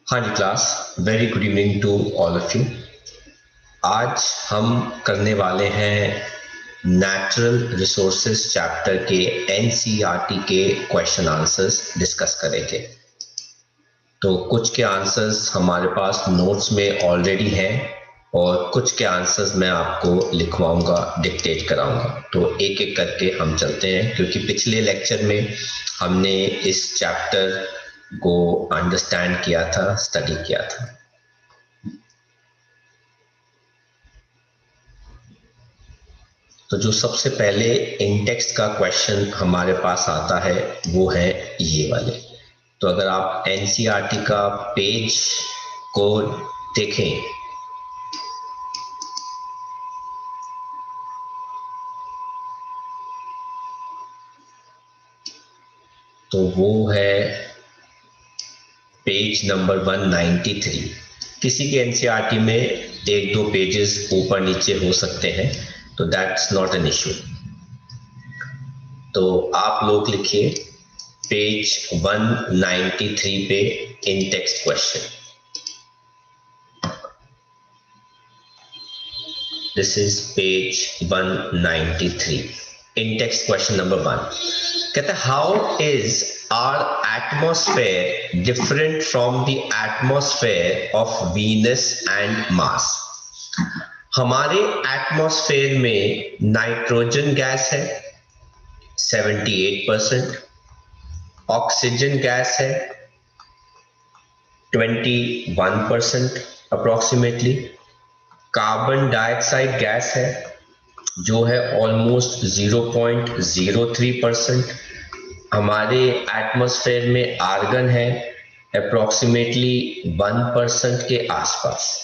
हाँ जी class, very good evening to all of you. आज हम करने वाले हैं नेचुरल रिसोर्सेज चैप्टर के एनसीईआरटी के क्वेश्चन आंसर्स डिस्कस करेंगे। तो कुछ के आंसर्स हमारे पास नोट्स में ऑलरेडी हैं और कुछ के आंसर्स मैं आपको लिखवाऊंगा, डिक्टेट कराऊंगा। तो एक एक करके हम चलते हैं, क्योंकि पिछले लेक्चर में हमने इस चैप्टर को अंडरस्टैंड किया था, स्टडी किया था। तो जो सबसे पहले इन टेक्स्ट का क्वेश्चन हमारे पास आता है वो है ये वाले। तो अगर आप एनसीईआरटी का पेज को देखें तो वो है पेज नंबर 193। किसी के एनसीईआरटी में एक दो पेजेस ऊपर नीचे हो सकते हैं, तो दैट्स नॉट एन इशू। तो आप लोग लिखिए पेज 193 पे in text question. This is page 193. In text question number 1. कहता है how is our atmosphere different from the atmosphere of Venus and Mars? हमारे एटमॉस्फेयर में नाइट्रोजन गैस है 78%, ऑक्सीजन गैस है 21% अप्रोक्सीमेटली, कार्बन डाइऑक्साइड गैस है जो है almost 0.03%। हमारे एटमॉस्फेयर में आर्गन है अप्रोक्सीमेटली 1% के आसपास।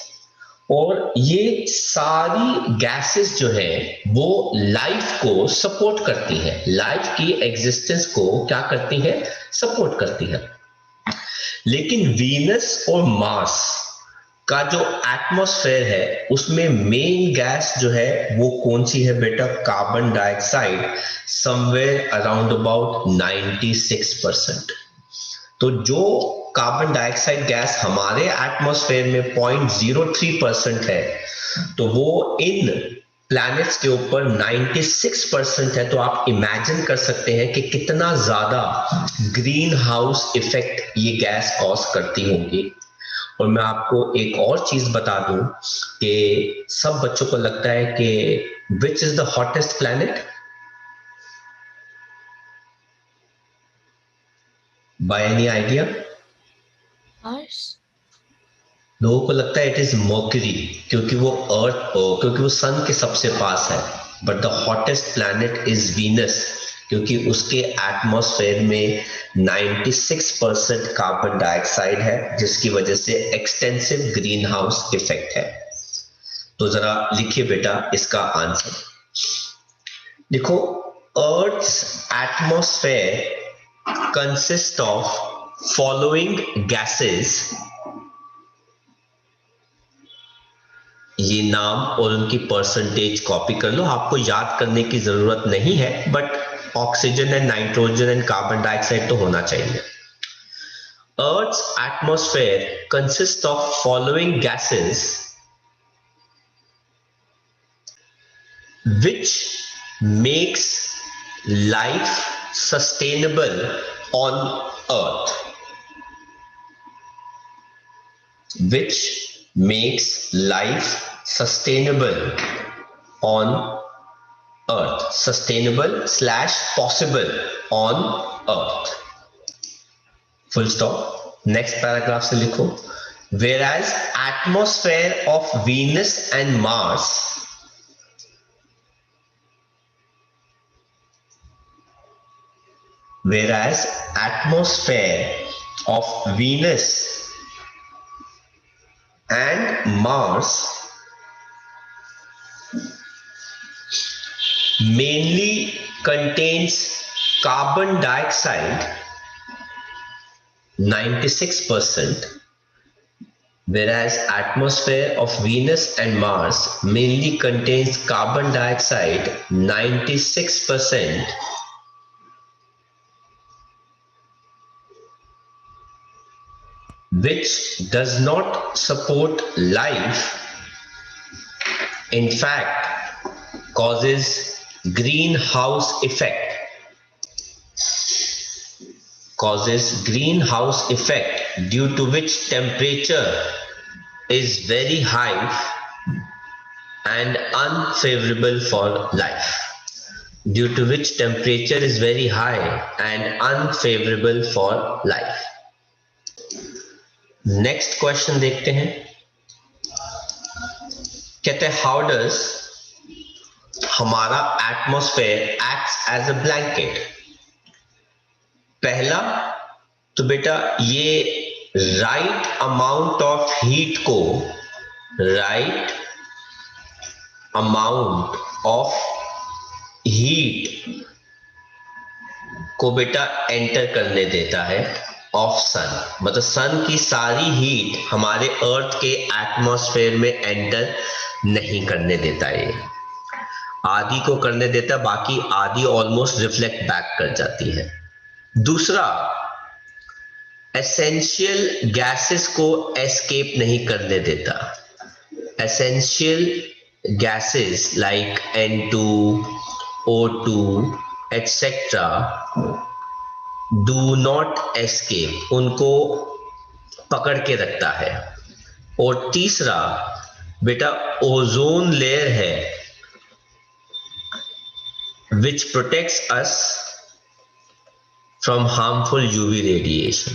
और ये सारी गैसेस जो है वो लाइफ को सपोर्ट करती है, लाइफ की एग्जिस्टेंस को क्या करती है, सपोर्ट करती है। लेकिन वीनस और मार्स का जो एटमॉस्फेयर है उसमें मेन गैस जो है वो कौन सी है बेटा, carbon dioxide, somewhere around about 96%। तो जो कार्बन डाइऑक्साइड गैस हमारे एटमॉस्फेयर में 0.03% है, तो वो इन प्लैनेट्स के ऊपर 96% है। तो आप इमेजिन कर सकते हैं कि कितना ज्यादा ग्रीन हाउस इफेक्ट ये गैस कॉज करती होंगी। और मैं आपको एक और चीज बता दूं कि सब बच्चों को लगता है कि which is the hottest planet, by any idea? Mars. लोगों को लगता है इट इज मर्क्यूरी, क्योंकि वो सन के सबसे पास है। But the hottest planet is Venus, क्योंकि उसके एटमॉस्फेयर में 96% कार्बन डाइऑक्साइड है, जिसकी वजह से एक्सटेंसिव ग्रीन हाउस इफेक्ट है। तो जरा लिखिए बेटा इसका आंसर। देखो, earth's atmosphere consist of following gases. ये नाम और उनकी परसेंटेज कॉपी कर लो, आपको याद करने की जरूरत नहीं है, but oxygen and nitrogen and carbon dioxide तो होना चाहिए। Earth's atmosphere consists of following gases which makes life sustainable on Earth. Which makes life sustainable on Earth. Sustainable slash possible on Earth. Full stop. Next paragraph से लिखो, whereas atmosphere of Venus and Mars whereas atmosphere of Venus and Mars mainly contains carbon dioxide 96%, whereas atmosphere of Venus and Mars mainly contains carbon dioxide 96%, which does not support life, in fact, causes greenhouse effect, due to which temperature is very high and unfavorable for life. Due to which temperature is very high and unfavorable for life. Next question देखते हैं. कहते हैं how does हमारा atmosphere acts as a blanket. पहला तो बेटा ये right amount of heat को बेटा एंटर करने देता है ऑफ सन. मतलब सन की सारी हीट हमारे अर्थ के एटमॉस्फेयर में एंटर नहीं करने देता है. आधी को करने देता, बाकी आधी ऑलमोस्ट रिफ्लेक्ट बैक कर जाती है. दूसरा, एसेंशियल गैसेस को एस्केप नहीं करने देता. Essential gases like N2, O2 etc. Do not escape, उनको पकड़ के रखता है. और तीसरा बेटा ओजोन लेयर है which protects us from harmful UV radiation,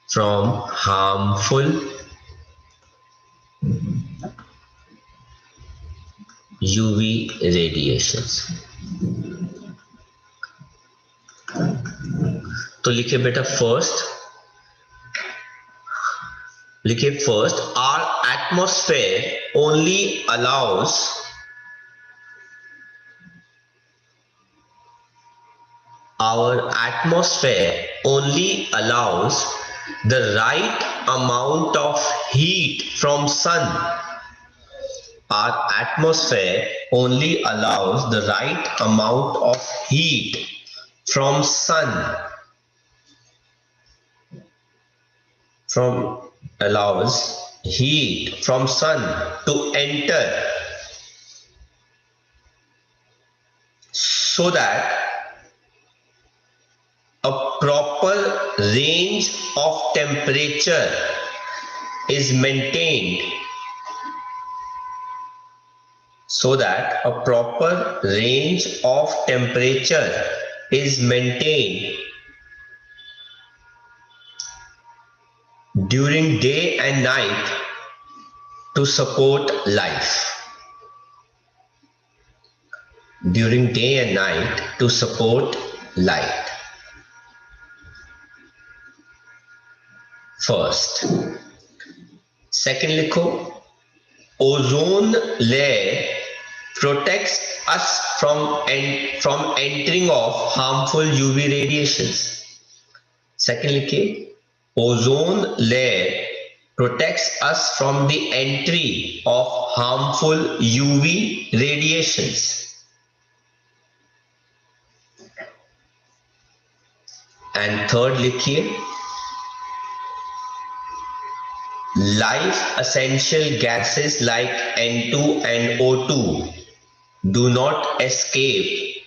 from harmful UV radiations. तो लिखिए बेटा first our atmosphere only allows the right amount of heat from sun. Our atmosphere only allows the right amount of heat from sun, to enter, so that a proper range of temperature is maintained, during day and night to support life. First. Second लिखो, ozone layer protects us from entering of harmful UV radiations. Second लिखिए, ozone layer protects us from the entry of harmful UV radiations. And third लिखिए, life essential gases like N2 and O2 do not escape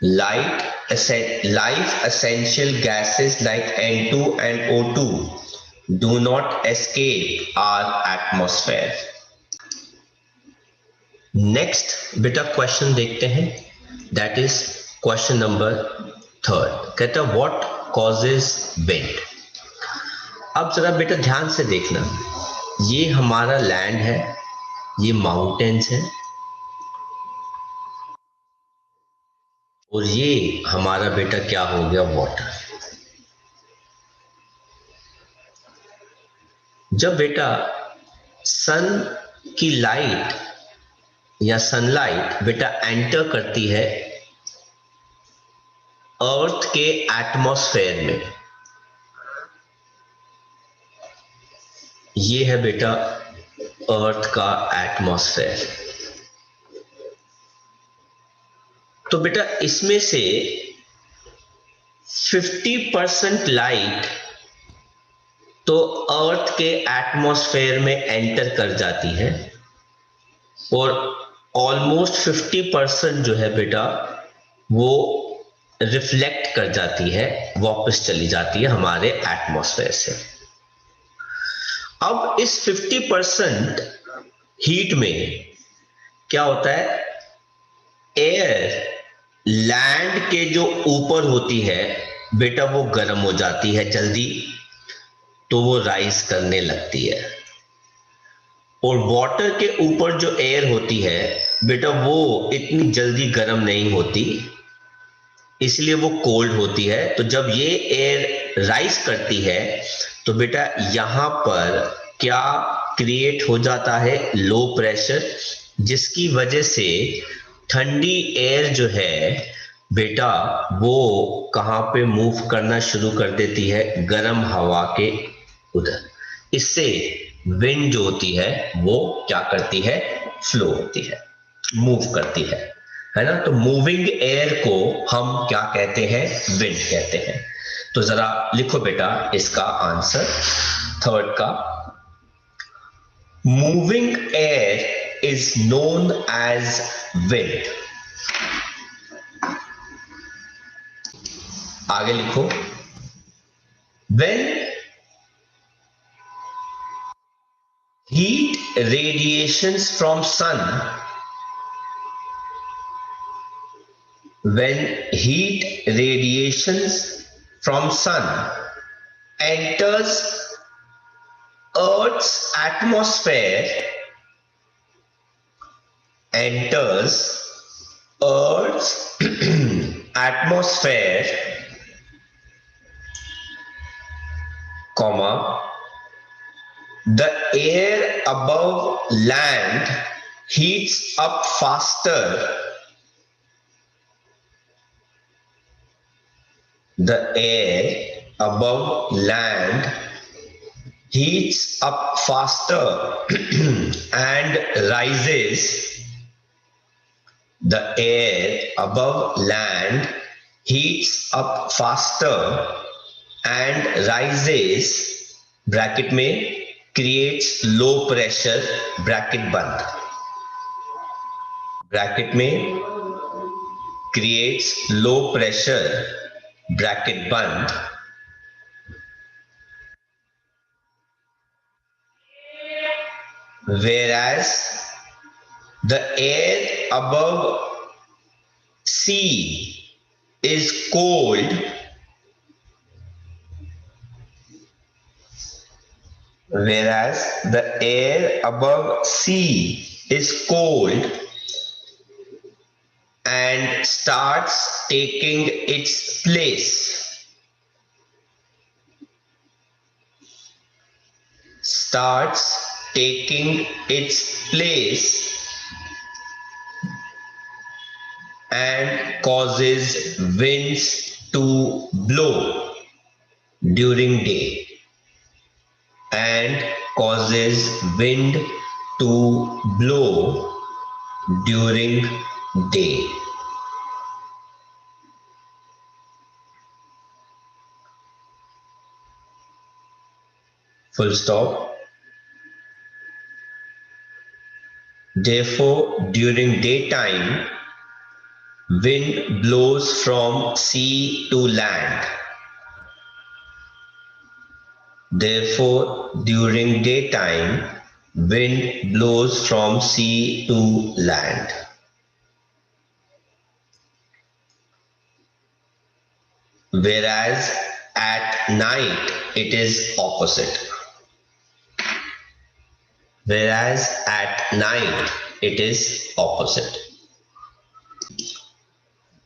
life essential gases like N2 and O2 do not escape our atmosphere. Next बेटा question देखते हैं, that is question number 3. कहता है what causes wind. अब जरा बेटा ध्यान से देखना, ये हमारा लैंड है, ये माउंटेन्स है, और ये हमारा बेटा क्या हो गया, वाटर. जब बेटा सन की लाइट या सनलाइट बेटा एंटर करती है अर्थ के एटमॉस्फेयर में, ये है बेटा अर्थ का एटमॉस्फेयर। तो बेटा इसमें से 50% लाइट तो अर्थ के एटमॉस्फेयर में एंटर कर जाती है और ऑलमोस्ट 50% जो है बेटा वो रिफ्लेक्ट कर जाती है, वापस चली जाती है हमारे एटमॉस्फेयर से। अब इस 50% हीट में क्या होता है, एयर लैंड के जो ऊपर होती है बेटा वो गर्म हो जाती है जल्दी, तो वो राइज करने लगती है। और वाटर के ऊपर जो एयर होती है बेटा वो इतनी जल्दी गर्म नहीं होती, इसलिए वो कोल्ड होती है। तो जब ये एयर राइज करती है तो बेटा यहां पर क्या क्रिएट हो जाता है, लो प्रेशर, जिसकी वजह से ठंडी एयर जो है बेटा वो कहां पे मूव करना शुरू कर देती है, गर्म हवा के उधर। इससे विंड जो होती है वो क्या करती है, फ्लो होती है, मूव करती है ना। तो मूविंग एयर को हम क्या कहते हैं, विंड कहते हैं। तो जरा लिखो बेटा इसका आंसर थर्ड का, moving air is known as wind. आगे लिखो, when heat radiations from sun, when heat radiations from sun enters earth's atmosphere, enters earth's atmosphere, comma, the air above land heats up faster, the air above land heats up faster and rises, the air above land heats up faster and rises, bracket में creates low pressure, bracket बंद, bracket में creates low pressure, bracket बंद, whereas the air above sea is cold, whereas the air above sea is cold and starts taking its place, starts taking its place and causes winds to blow during day, and causes wind to blow during day. Full stop. Therefore, during daytime, wind blows from sea to land. Therefore, during daytime, wind blows from sea to land. Whereas at night, it is opposite. Whereas at night, it is opposite.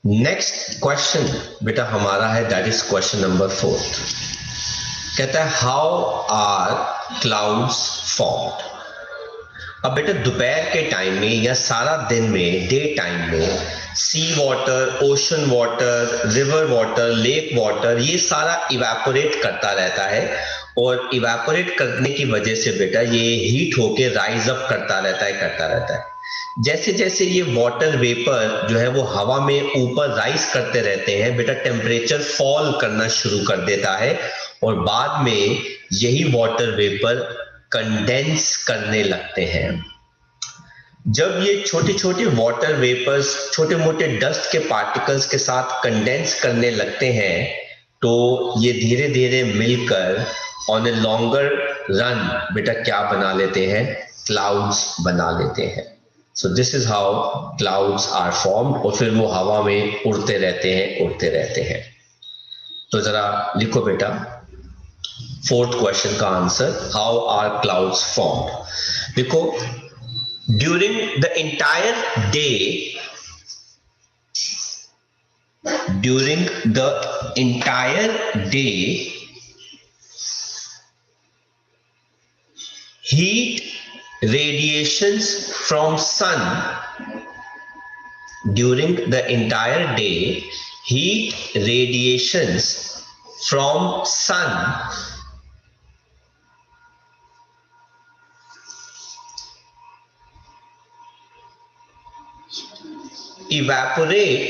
Next question बेटा हमारा है, that is question number 4. कहता है how are clouds formed. अब बेटा दोपहर के time में या सारा दिन में, डे टाइम में, sea water, ocean water, river water, lake water, ये सारा इवेपोरेट करता रहता है और इवेपोरेट करने की वजह से बेटा ये हीट होके राइज अप करता रहता है। जैसे जैसे ये वाटर वेपर जो है वो हवा में ऊपर राइज करते रहते हैं बेटा, टेम्परेचर फॉल करना शुरू कर देता है और बाद में यही वाटर वेपर कंडेंस करने लगते हैं। जब ये छोटे छोटे वाटर वेपर्स छोटे मोटे डस्ट के पार्टिकल्स के साथ कंडेंस करने लगते हैं तो ये धीरे धीरे मिलकर ऑन ए लॉन्गर रन बेटा क्या बना लेते हैं, क्लाउड्स बना लेते हैं। So this is how clouds are formed, और फिर वो हवा में उड़ते रहते हैं। तो जरा लिखो बेटा फोर्थ क्वेश्चन का answer, how are clouds formed. देखो, during the entire day during the entire day heat radiations from sun during the entire day heat radiations from sun evaporate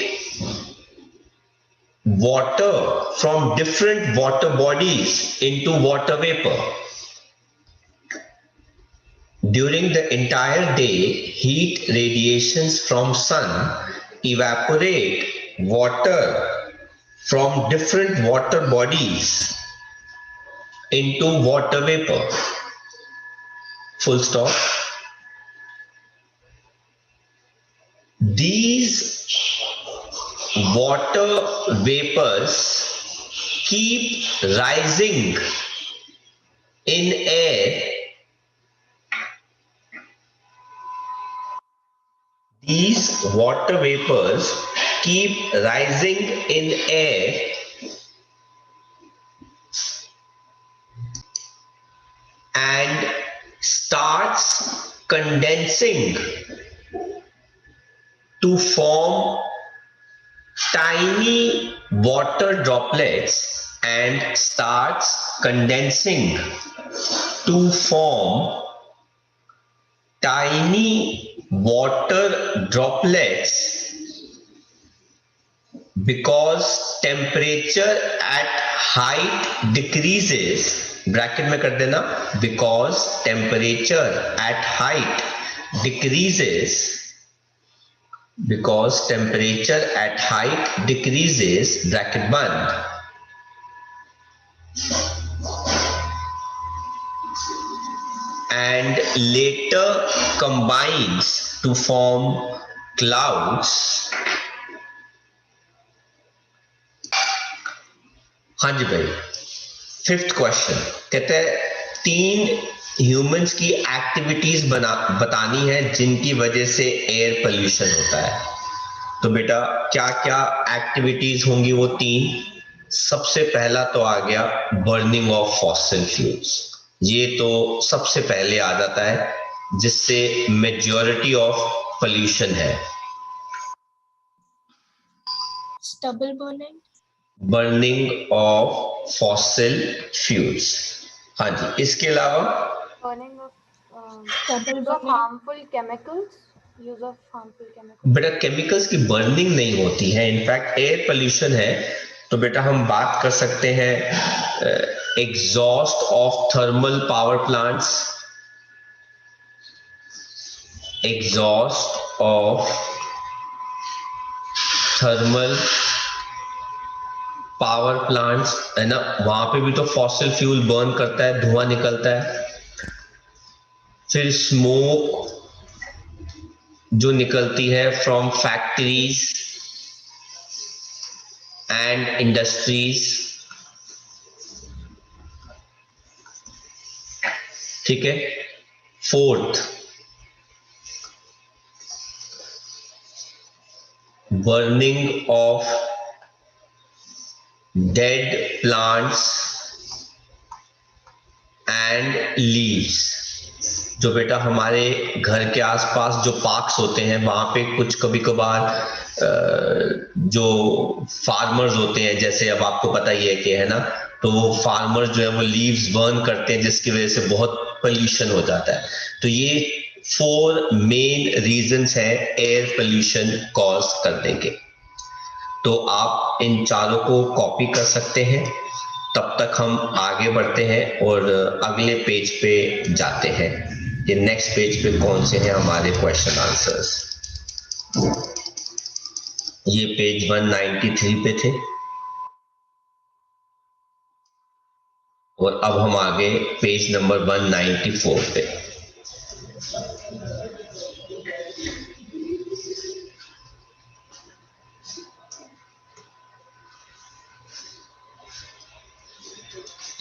water from different water bodies into water vapor. During the entire day, heat radiations from sun evaporate water from different water bodies into water vapor. Full stop. These water vapors keep rising in air. These water vapors keep rising in air and starts condensing to form tiny water droplets and starts condensing to form tiny water droplets because temperature at height decreases, bracket में कर देना, because temperature at height decreases, because temperature at height decreases, bracket बंद, and later combines to form clouds. हाँ जी भाई, fifth question कहते हैं 3 humans की activities बतानी है जिनकी वजह से एयर पोल्यूशन होता है। तो बेटा क्या क्या एक्टिविटीज होंगी वो 3? सबसे पहला तो आ गया बर्निंग ऑफ फॉसिल फ्यूल्स, ये तो सबसे पहले आ जाता है जिससे मेजॉरिटी ऑफ पोल्यूशन है। Stubble burning. Burning of fossil fuels, हाँ जी। इसके अलावा burning of Stubble use of burning. harmful chemicals, use of harmful chemicals. बेटा केमिकल्स की बर्निंग नहीं होती है, इनफैक्ट एयर पोल्यूशन है। तो बेटा हम बात कर सकते हैं exhaust of thermal power plants, exhaust of thermal power plants है ना, वहां पे भी तो फॉसिल फ्यूल बर्न करता है, धुआं निकलता है। फिर स्मोक जो निकलती है फ्रॉम फैक्ट्रीज एंड इंडस्ट्रीज, ठीक है। Fourth, burning of dead plants and leaves, जो बेटा हमारे घर के आसपास जो पार्क्स होते हैं वहां पे कुछ कभी कभार जो फार्मर्स होते हैं, जैसे अब आपको पता ही है कि है ना, तो फार्मर जो है वो लीव्स बर्न करते हैं, जिसकी वजह से बहुत पोल्यूशन हो जाता है। तो ये 4 मेन रीजंस है एयर पोल्यूशन कॉज करने के। तो आप इन चारों को कॉपी कर सकते हैं। तब तक हम आगे बढ़ते हैं और अगले पेज पे जाते हैं। ये नेक्स्ट पेज पे कौन से हैं हमारे क्वेश्चन आंसर्स? ये पेज 193 पे थे और अब हम आगे पेज नंबर 194 पे।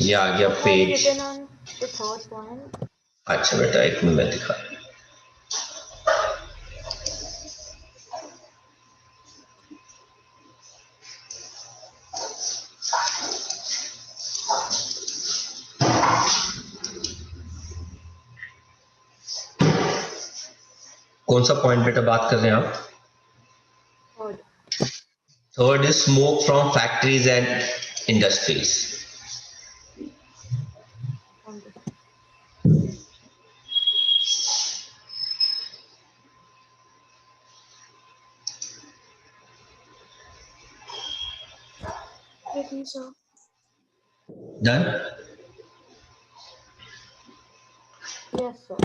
ये आ गया page. Written on the third point. अच्छा बेटा, एक मिनट मैं दिखा। कौन सा पॉइंट बेटा बात कर रहे हैं आप? Third. Third is smoke from factories and industries. written, sir. Done? Yes, sir.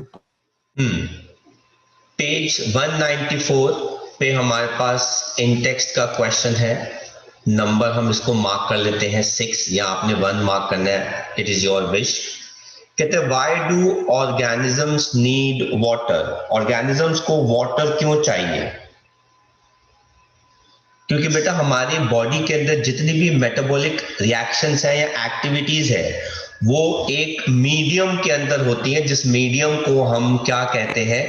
Page 194 पे हमारे पास इन टेक्स्ट का क्वेश्चन है। नंबर हम इसको मार्क कर लेते हैं 6, या आपने 1 मार्क करना है, इट इज योर विश। कहते हैं why do organisms need water? Organisms को वाटर क्यों चाहिए? क्योंकि बेटा हमारी बॉडी के अंदर जितनी भी मेटाबॉलिक रिएक्शंस हैं या एक्टिविटीज है, वो एक मीडियम के अंदर होती हैं, जिस मीडियम को हम क्या कहते हैं?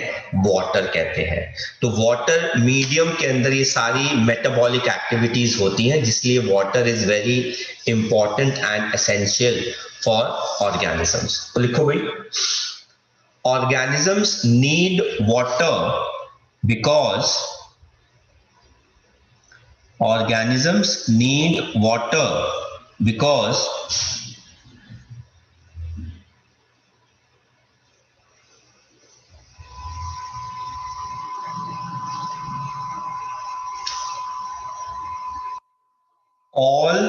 वाटर कहते हैं। तो वाटर मीडियम के अंदर ये सारी मेटाबॉलिक एक्टिविटीज होती हैं, जिसलिए water is very important and essential for organisms. तो लिखो भाई, organisms need water because organisms need water because all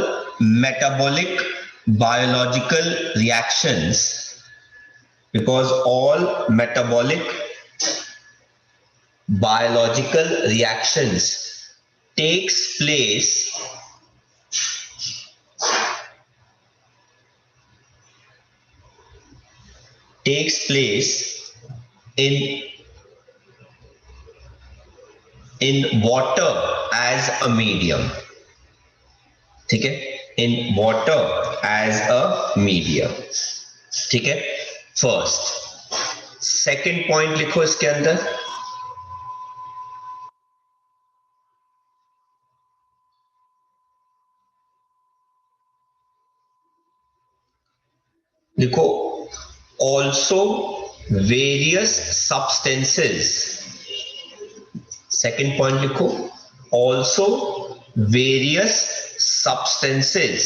metabolic biological reactions takes place in water as a medium। ठीक है, in water as a medium। ठीक है, first. Second point लिखो इसके अंदर, लिखो also various substances। Second point लिखो also various substances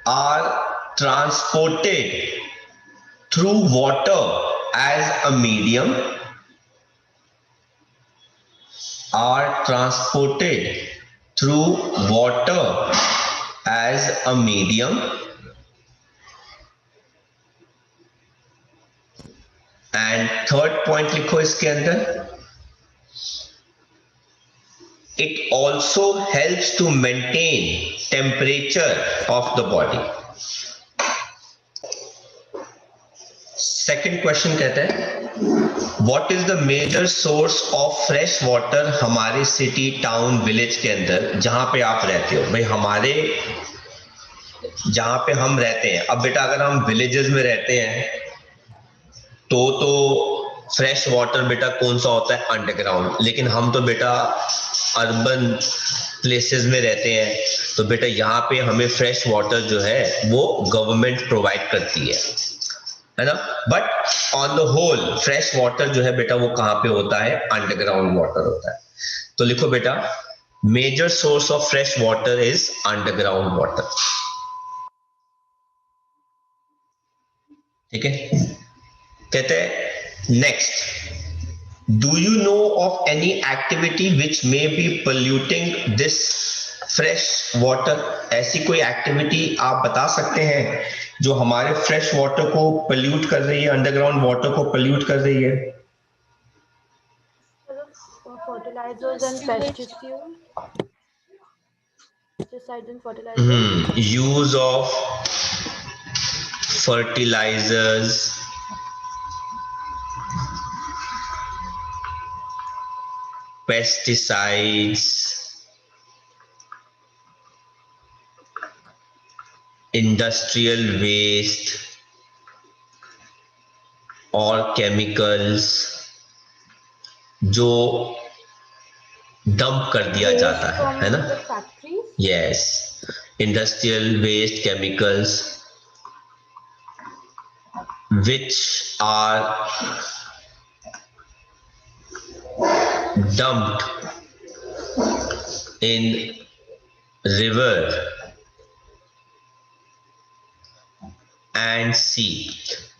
are transported through water as a medium and third point लिखो इसके अंदर, it also helps to maintain temperature of the body. Second question कहता है what is the major source of fresh water हमारे city, town, village के अंदर जहां पे आप रहते हो? भाई हमारे जहां पे हम रहते हैं, अब बेटा अगर हम विलेजेस में रहते हैं तो फ्रेश वाटर बेटा कौन सा होता है? अंडरग्राउंड। लेकिन हम तो बेटा अर्बन प्लेसेस में रहते हैं, तो बेटा यहाँ पे हमें फ्रेश वाटर जो है वो गवर्नमेंट प्रोवाइड करती है। है ना। But on the whole fresh water जो है बेटा वो कहाँ पे होता है, अंडरग्राउंड वाटर होता है। तो लिखो बेटा, major source of fresh water is underground water. ठीक है, कहते हैं next, do you know of any activity which may be polluting this fresh water. ऐसी कोई एक्टिविटी आप बता सकते हैं जो हमारे फ्रेश वाटर को पोल्यूट कर रही है, अंडरग्राउंड वाटर को पोल्यूट कर रही है। Fertilizers and pesticides and fertilizers. Use of fertilizers, pesticides, industrial waste और केमिकल्स जो डंप कर दिया जाता है ना। The factories. Yes, industrial waste, chemicals which are dumped in river and sea,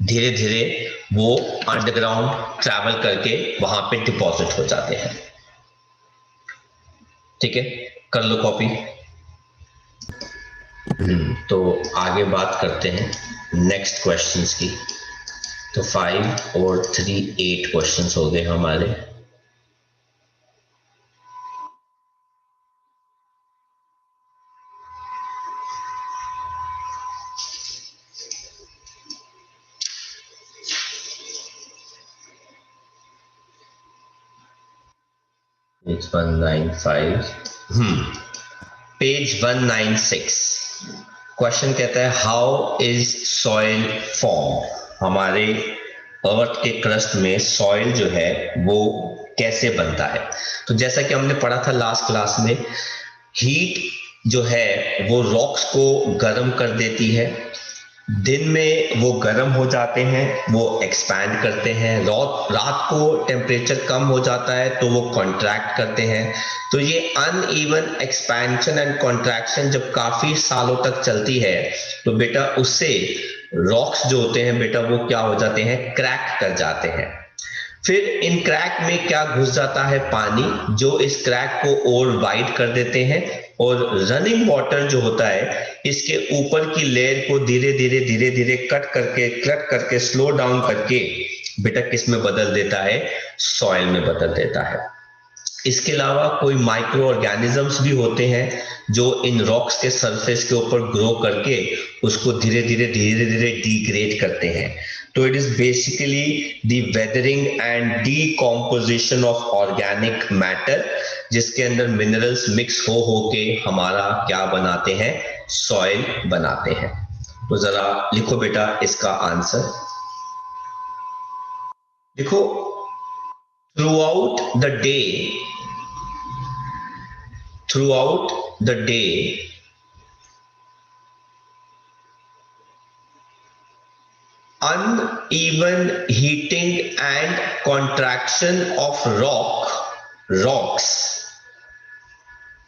धीरे धीरे वो अंडरग्राउंड ट्रैवल करके वहां पे डिपॉजिट हो जाते हैं। ठीक है, कर लो कॉपी। तो आगे बात करते हैं नेक्स्ट क्वेश्चंस की। तो 5 और 3 8 क्वेश्चंस हो गए हमारे। पेज 195, पेज 196 क्वेश्चन कहता है हाउ इज सॉइल फॉर्म। हमारे अर्थ के क्रस्ट में सॉइल जो है वो कैसे बनता है। तो जैसा कि हमने पढ़ा था लास्ट क्लास में, हीट जो है वो रॉक्स को गर्म कर देती है, दिन में वो गर्म हो जाते हैं, वो एक्सपैंड करते हैं, रात को टेम्परेचर कम हो जाता है तो वो कॉन्ट्रैक्ट करते हैं। तो ये अनइवन एक्सपेंशन एंड कॉन्ट्रैक्शन जब काफी सालों तक चलती है तो बेटा उससे रॉक्स जो होते हैं बेटा वो क्या हो जाते हैं, क्रैक कर जाते हैं। फिर इन क्रैक में क्या घुस जाता है, पानी, जो इस क्रैक को और वाइड कर देते हैं और रनिंग वाटर जो होता है इसके ऊपर की लेयर को धीरे धीरे कट करके स्लो डाउन करके बेटा किस में बदल देता है, सॉइल में बदल देता है। इसके अलावा कोई माइक्रो ऑर्गेनिजम्स भी होते हैं जो इन रॉक्स के सरफेस के ऊपर ग्रो करके उसको धीरे धीरे डिग्रेड करते हैं। तो it is basically the weathering and decomposition of organic matter, जिसके अंदर मिनरल्स मिक्स हो के हमारा क्या बनाते हैं, सॉइल बनाते हैं। तो जरा लिखो बेटा इसका आंसर। देखो, throughout the day throughout the day uneven heating and contraction of rocks.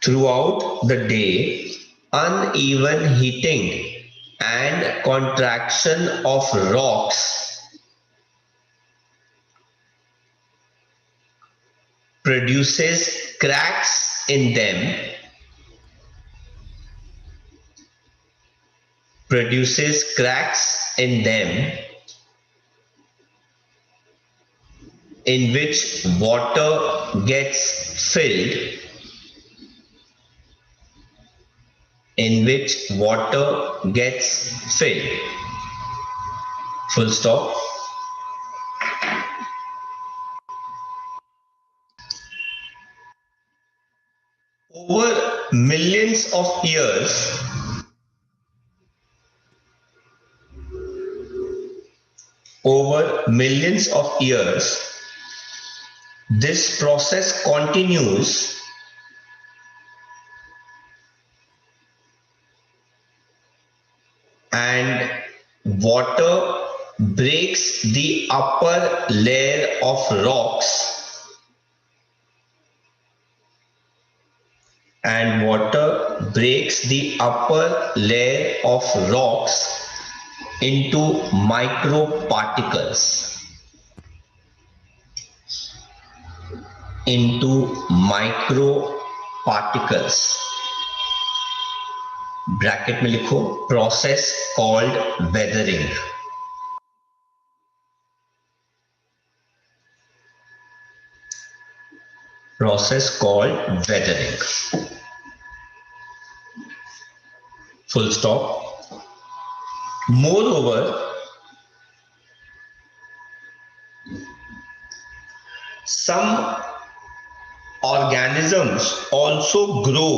Throughout the day, uneven heating and contraction of rocks produces cracks in them, in which water gets filled, full stop. Over millions of years, this process continues and water breaks the upper layer of rocks and water breaks the upper layer of rocks into microparticles. Bracket में लिखो process called weathering. Process called weathering. Full stop. Moreover, some organisms also grow.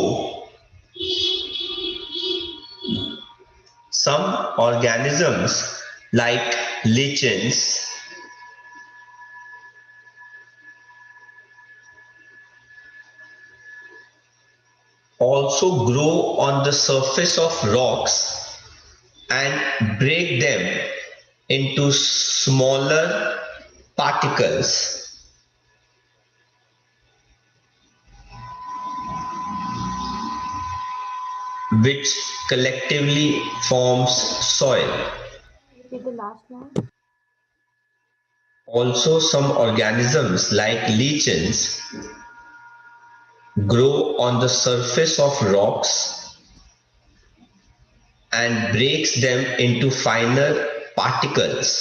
Some organisms like lichens also grow on the surface of rocks and break them into smaller particles which collectively forms soil. Repeat the last one. Also, some organisms like lichens grow on the surface of rocks and breaks them into finer particles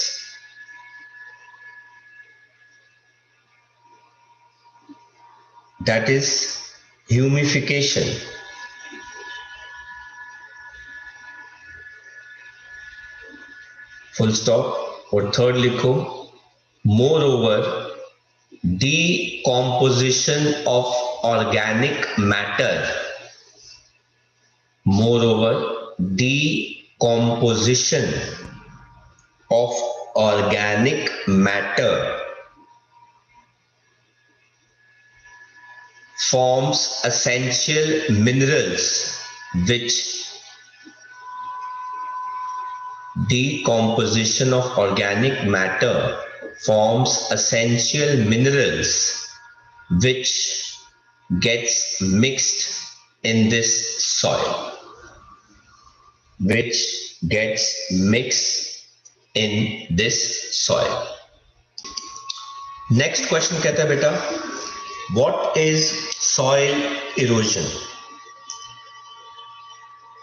that is humification. Full stop. और third लिखो moreover decomposition of organic matter. Moreover, decomposition of organic matter forms essential minerals which decomposition of organic matter forms essential minerals which gets mixed in this soil. Which gets mixed in this soil. Next question कहता है बेटा, what is soil erosion?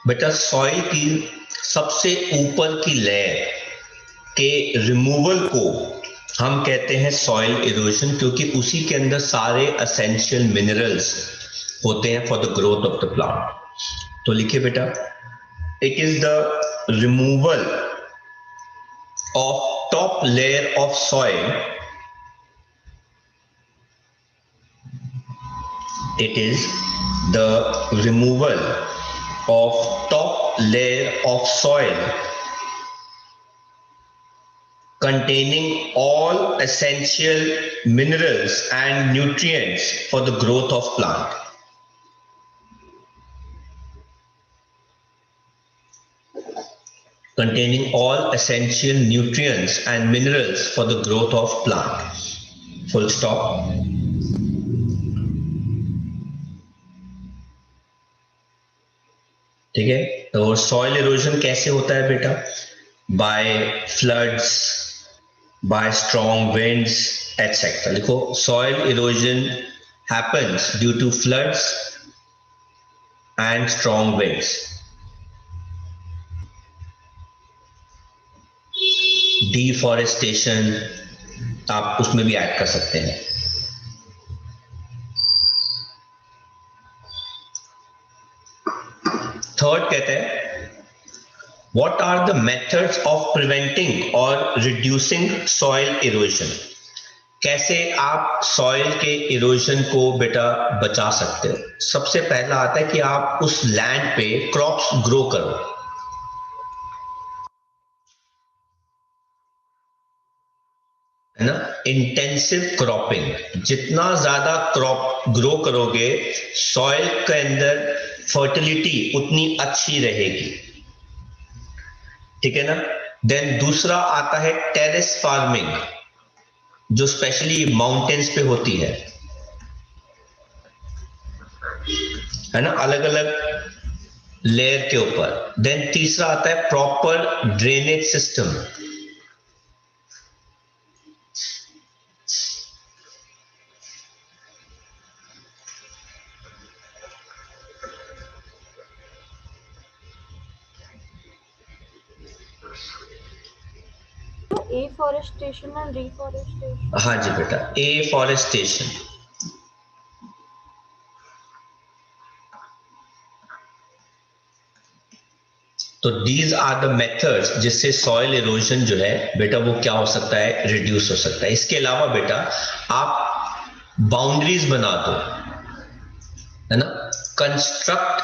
बेटा soil की सबसे ऊपर की layer के removal को हम कहते हैं सॉइल इरोजन, क्योंकि उसी के अंदर सारे एसेंशियल मिनरल्स होते हैं for the growth of the plant. तो लिखिए बेटा, it is the removal of top layer of soil. It is the removal of top layer of soil containing all essential minerals and nutrients for the growth of plant. Containing all essential nutrients and minerals for the growth of plant. Full stop. ठीक है. तो soil erosion कैसे होता है बेटा? By floods, by strong winds etcetera. लिखो soil erosion happens due to floods and strong winds. Deforestation आप उसमें भी ऐड कर सकते हैं. थर्ड कहते हैं, what are the methods of preventing or reducing soil erosion? कैसे आप सॉइल के इरोजन को बेटा बचा सकते हो? सबसे पहला आता है कि आप उस लैंड पे क्रॉप्स ग्रो करो. है ना, इंटेंसिव क्रॉपिंग. जितना ज्यादा क्रॉप ग्रो करोगे सॉइल के अंदर फर्टिलिटी उतनी अच्छी रहेगी. ठीक है ना. देन दूसरा आता है टेरेस फार्मिंग, जो स्पेशली माउंटेन्स पे होती है ना, अलग अलग लेयर के ऊपर। देन तीसरा आता है proper drainage system. Afforestation and reforestation. हाँ जी बेटा, एफॉरेस्टेशन। तो दीज आर द मेथड्स जिससे सॉइल इरोजन जो है बेटा वो क्या हो सकता है, रिड्यूस हो सकता है। इसके अलावा बेटा आप बाउंड्रीज बना दो, है ना, construct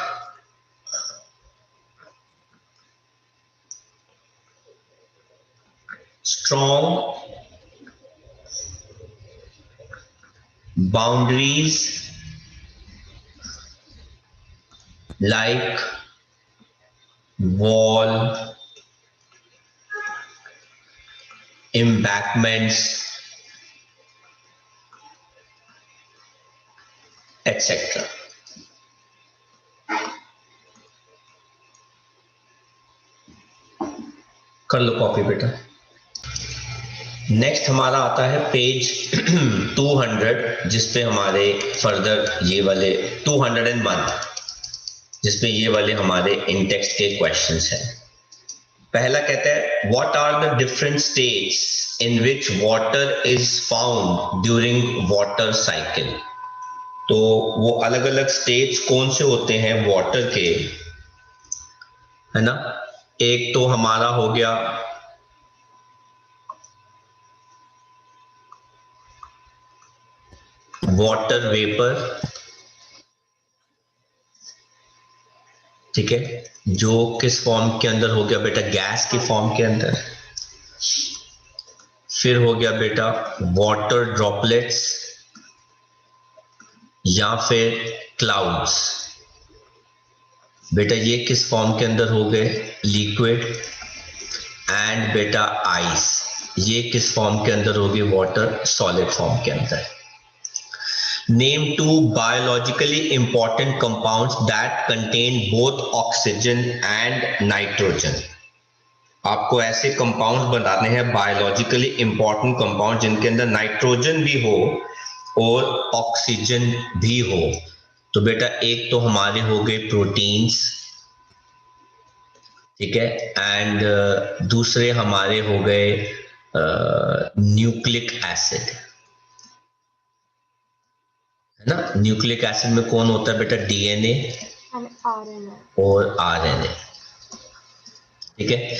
strong boundaries like wall, embankments, etc. कर लो कॉपी बेटा। नेक्स्ट हमारा आता है पेज 200, जिसपे हमारे फर्दर ये वाले 201, जिसपे ये वाले हमारे इन टेक्स्ट के क्वेश्चंस हैं। पहला कहता है what are the different states in which water is found during water cycle. तो वो अलग अलग स्टेट्स कौन से होते हैं वाटर के, है ना। एक तो हमारा हो गया वाटर वेपर, ठीक है, जो किस फॉर्म के अंदर हो गया बेटा, गैस के फॉर्म के अंदर। फिर हो गया बेटा वाटर ड्रॉपलेट्स या फिर क्लाउड्स। बेटा ये किस फॉर्म के अंदर हो गए, लिक्विड। एंड बेटा आइस, ये किस फॉर्म के अंदर हो गए, वाटर सॉलिड फॉर्म के अंदर। Name two biologically important compounds that contain both oxygen and nitrogen. आपको ऐसे कंपाउंड्स बताने हैं बायोलॉजिकली इंपॉर्टेंट कंपाउंड जिनके अंदर नाइट्रोजन भी हो और ऑक्सीजन भी हो। तो बेटा एक तो हमारे हो गए प्रोटीन्स, ठीक है, एंड दूसरे हमारे हो गए न्यूक्लिक एसिड, है ना। न्यूक्लिक एसिड में कौन होता है बेटा, डीएनए और आरएनए, ठीक है।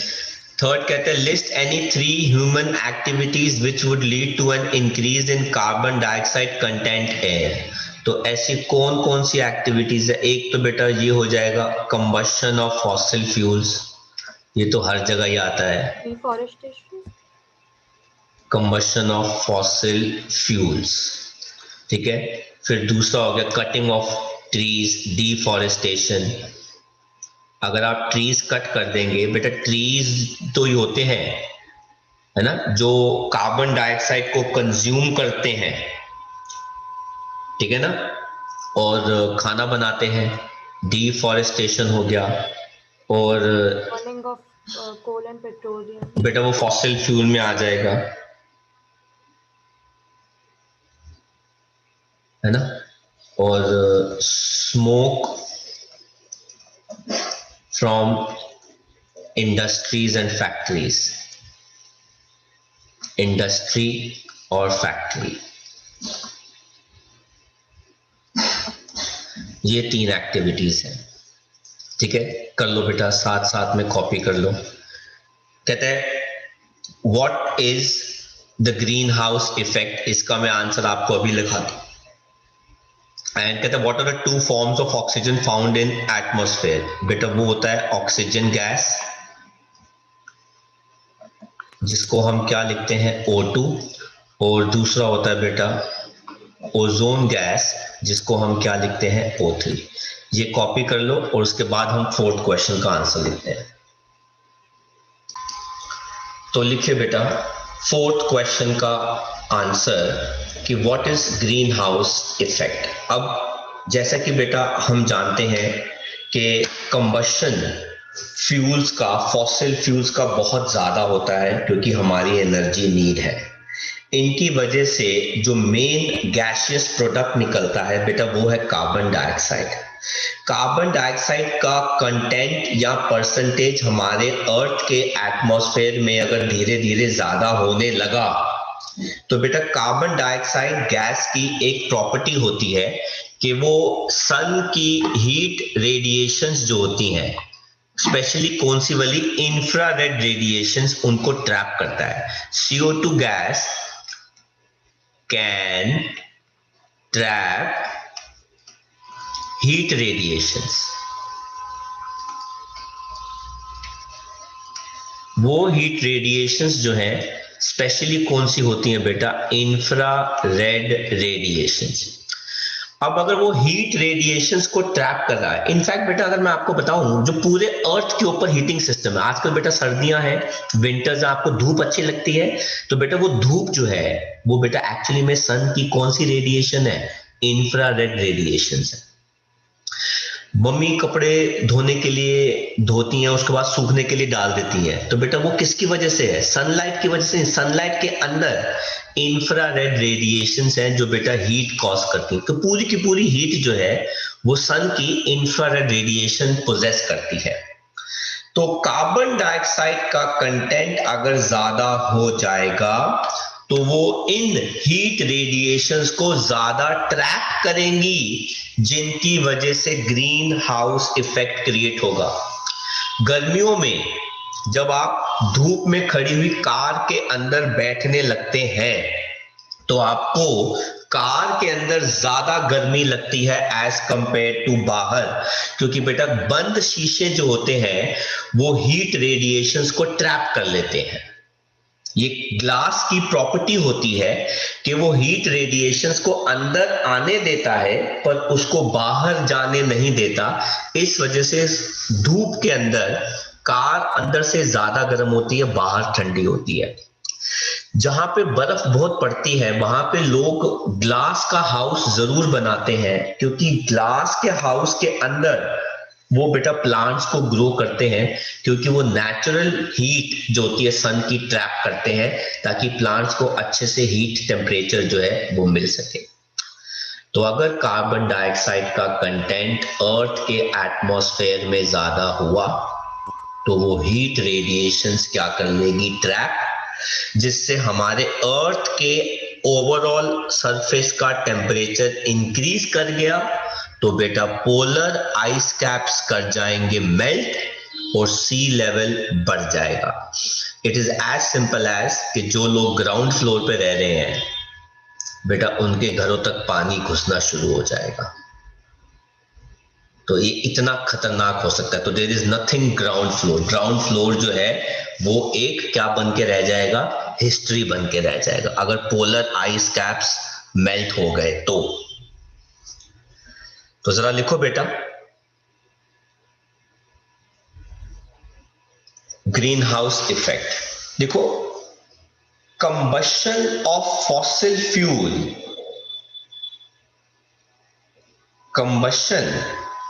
थर्ड कहते हैं list any 3 human activities which would lead to an increase in carbon dioxide content air. तो ऐसी कौन कौन सी एक्टिविटीज है, एक तो बेटा ये हो जाएगा कंबशन ऑफ फॉसिल फ्यूल्स, ये तो हर जगह ही आता है, deforestation, combustion of fossil fuels, ठीक है। फिर दूसरा हो गया कटिंग ऑफ ट्रीज, डिफॉरेस्टेशन। अगर आप ट्रीज कट कर देंगे बेटा, ट्रीज तो ये होते हैं, है ना, जो कार्बन डाइऑक्साइड को कंज्यूम करते हैं, ठीक है ना, और खाना बनाते हैं, डिफॉरेस्टेशन हो गया। और burning of coal and petroleum, बेटा वो फॉसिल फ्यूल में आ जाएगा, है ना। और smoke from industries and factories, industry और फैक्ट्री, ये 3 एक्टिविटीज हैं, ठीक है। कर लो बेटा, साथ साथ में कॉपी कर लो। कहते हैं what is the green house effect, इसका मैं आंसर आपको अभी लिखा दूं। एंड कहते हैं what are the 2 forms of oxygen found in atmosphere. बेटा वो होता है ऑक्सीजन गैस, जिसको हम क्या लिखते हैं, O2, और दूसरा होता है बेटा ओजोन गैस, जिसको हम क्या लिखते हैं, O3। ये कॉपी कर लो और उसके बाद हम 4th क्वेश्चन का आंसर लिखते हैं। तो लिखिए बेटा फोर्थ क्वेश्चन का आंसर कि what is green house effect. अब जैसा कि बेटा हम जानते हैं कि कंबशन फ्यूल्स का, फॉसिल फ्यूल्स का बहुत ज्यादा होता है क्योंकि हमारी एनर्जी नीड है। इनकी वजह से जो मेन गैसियस प्रोडक्ट निकलता है बेटा वो है कार्बन डाइऑक्साइड। कार्बन डाइऑक्साइड का कंटेंट या परसेंटेज हमारे अर्थ के एटमॉस्फेयर में अगर धीरे धीरे ज्यादा होने लगा तो बेटा कार्बन डाइऑक्साइड गैस की एक प्रॉपर्टी होती है कि वो सन की हीट रेडिएशंस जो होती हैं, स्पेशली कौन सी वाली, इंफ्रारेड रेडिएशंस, उनको ट्रैप करता है। CO2 gas can trap heat radiations. वो हीट रेडिएशंस जो हैं स्पेशली कौन सी होती हैं बेटा, इंफ्रारेड रेडिएशंस। अब अगर वो हीट रेडिएशंस को ट्रैप कर रहा है, इनफैक्ट बेटा अगर मैं आपको बताऊं जो पूरे अर्थ के ऊपर हीटिंग सिस्टम है, आजकल बेटा सर्दियां हैं, विंटर्स, आपको धूप अच्छी लगती है, तो बेटा वो धूप जो है वो बेटा एक्चुअली में सन की कौन सी रेडिएशन है, इंफ्रारेड रेडिएशंस है। मम्मी कपड़े धोने के लिए धोती हैं, उसके बाद सूखने के लिए डाल देती हैं, तो बेटा वो किसकी वजह से है, सनलाइट की वजह से। सनलाइट के अंदर इंफ्रारेड रेडिएशंस हैं जो बेटा हीट कॉज करती हैं। तो पूरी की पूरी हीट जो है वो सन की इंफ्रारेड रेडिएशन पोजेस करती है। तो कार्बन डाइऑक्साइड का कंटेंट अगर ज्यादा हो जाएगा तो वो इन हीट रेडिएशंस को ज्यादा ट्रैप करेंगी, जिनकी वजह से ग्रीन हाउस इफेक्ट क्रिएट होगा। गर्मियों में जब आप धूप में खड़ी हुई कार के अंदर बैठने लगते हैं तो आपको कार के अंदर ज्यादा गर्मी लगती है एज कंपेयर टू बाहर, क्योंकि बेटा बंद शीशे जो होते हैं वो हीट रेडिएशंस को ट्रैप कर लेते हैं। ये ग्लास की प्रॉपर्टी होती है कि वो हीट रेडिएशंस को अंदर आने देता है पर उसको बाहर जाने नहीं देता। इस वजह से धूप के अंदर कार अंदर से ज्यादा गर्म होती है, बाहर ठंडी होती है। जहां पे बर्फ बहुत पड़ती है वहां पे लोग ग्लास का हाउस जरूर बनाते हैं, क्योंकि ग्लास के हाउस के अंदर वो बेटा प्लांट्स को ग्रो करते हैं, क्योंकि वो नेचुरल हीट जो होती है सन की ट्रैप करते हैं ताकि प्लांट्स को अच्छे से हीट टेम्परेचर जो है वो मिल सके। तो अगर कार्बन डाइऑक्साइड का कंटेंट अर्थ के एटमॉस्फेयर में ज्यादा हुआ तो वो हीट रेडिएशंस क्या कर लेगी, ट्रैप, जिससे हमारे अर्थ के ओवरऑल सरफेस का टेम्परेचर इंक्रीज कर गया तो बेटा पोलर आइस कैप्स कर जाएंगे मेल्ट और सी लेवल बढ़ जाएगा। It is as simple as कि जो लोग ग्राउंड फ्लोर पे रह रहे हैं बेटा उनके घरों तक पानी घुसना शुरू हो जाएगा। तो ये इतना खतरनाक हो सकता है। तो there is nothing ground floor. Ground floor जो है वो एक क्या बन के रह जाएगा, हिस्ट्री बन के रह जाएगा अगर पोलर आइस कैप्स मेल्ट हो गए तो जरा लिखो बेटा, ग्रीन हाउस इफेक्ट। देखो, combustion of fossil fuel, combustion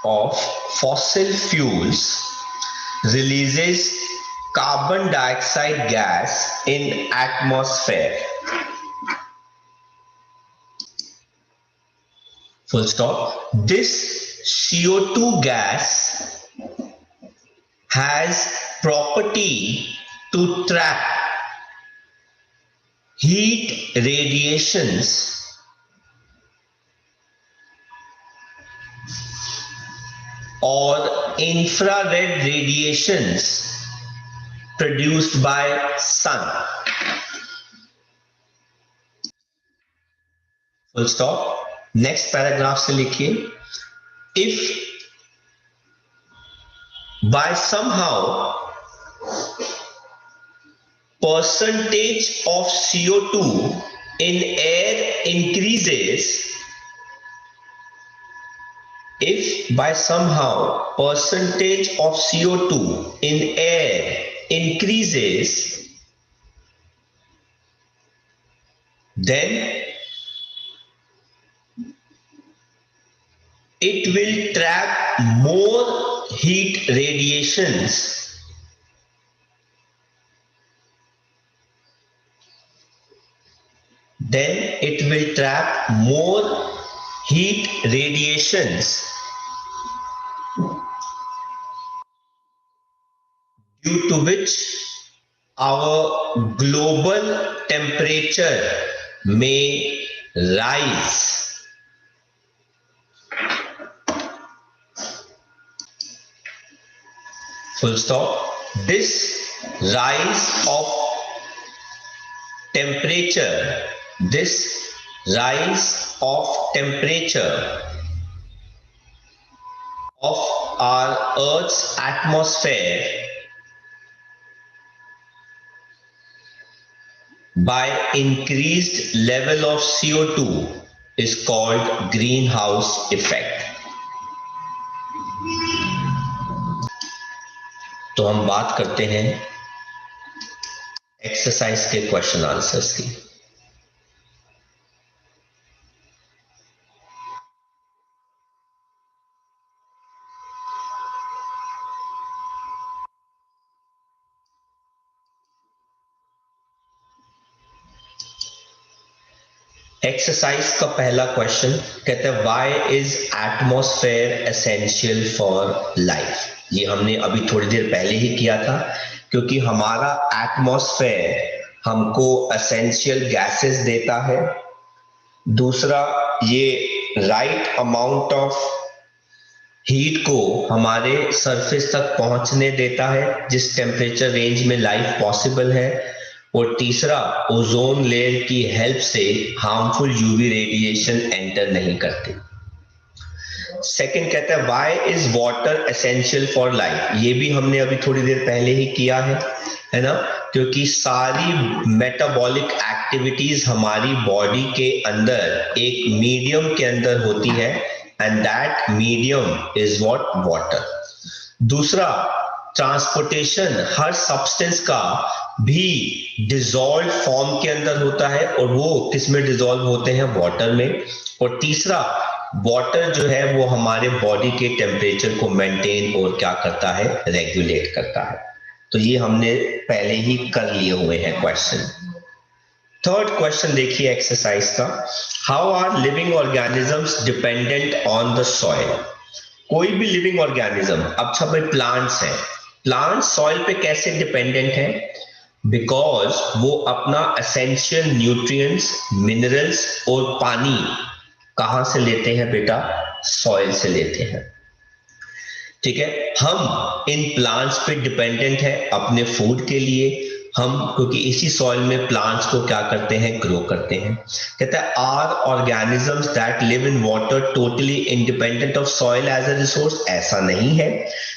of fossil fuels releases carbon dioxide gas in atmosphere. Full stop. This CO2 gas has property to trap heat radiations or infrared radiations produced by sun. Full stop. Next paragraph से लिखिए, if by somehow percentage of CO2 in air increases, if by somehow percentage of CO2 in air increases, then it will trap more heat radiations then it will trap more heat radiations due to which our global temperature may rise. Full stop. This rise of temperature, this rise of temperature of our Earth's atmosphere by increased level of CO2 is called greenhouse effect. तो हम बात करते हैं exercise के question answers की। Exercise का पहला question कहते हैं why is atmosphere essential for life. ये हमने अभी थोड़ी देर पहले ही किया था, क्योंकि हमारा एटमॉस्फेयर हमको एसेंशियल गैसेस देता है। दूसरा, ये राइट अमाउंट ऑफ हीट को हमारे सरफेस तक पहुंचने देता है जिस टेम्परेचर रेंज में लाइफ पॉसिबल है। और तीसरा, ओजोन लेयर की हेल्प से हार्मफुल यूवी रेडिएशन एंटर नहीं करते। सेकंड कहता है why is water essential for life. ये भी हमने अभी थोड़ी देर पहले ही किया है ना, क्योंकि सारी मेटाबॉलिक एक्टिविटीज हमारी बॉडी के अंदर एक मीडियम के अंदर होती है and that medium is what, water. दूसरा, ट्रांसपोर्टेशन हर सब्सटेंस का भी डिसॉल्व फॉर्म के अंदर होता है और वो किसमें डिसॉल्व होते हैं, वाटर में। और तीसरा, वाटर जो है वो हमारे बॉडी के टेम्परेचर को मेंटेन और क्या करता है, रेगुलेट करता है। तो ये हमने पहले ही कर लिए हुए हैं क्वेश्चन। थर्ड क्वेश्चन देखिए एक्सरसाइज का, how are living organisms dependent on the soil. कोई भी लिविंग ऑर्गेनिज्म, अच्छा भाई प्लांट्स हैं, प्लांट सॉइल पे कैसे डिपेंडेंट है, बिकॉज वो अपना एसेंशियल न्यूट्रिएंट्स, मिनरल्स और पानी कहां से लेते हैं बेटा, सॉइल से लेते हैं। ठीक है, हम इन प्लांट्स पे डिपेंडेंट है अपने फूड के लिए, हम क्योंकि इसी सॉइल में प्लांट्स को क्या करते हैं, ग्रो करते हैं। कहता है are organisms that live in water totally independent of soil as a resource. ऐसा नहीं है,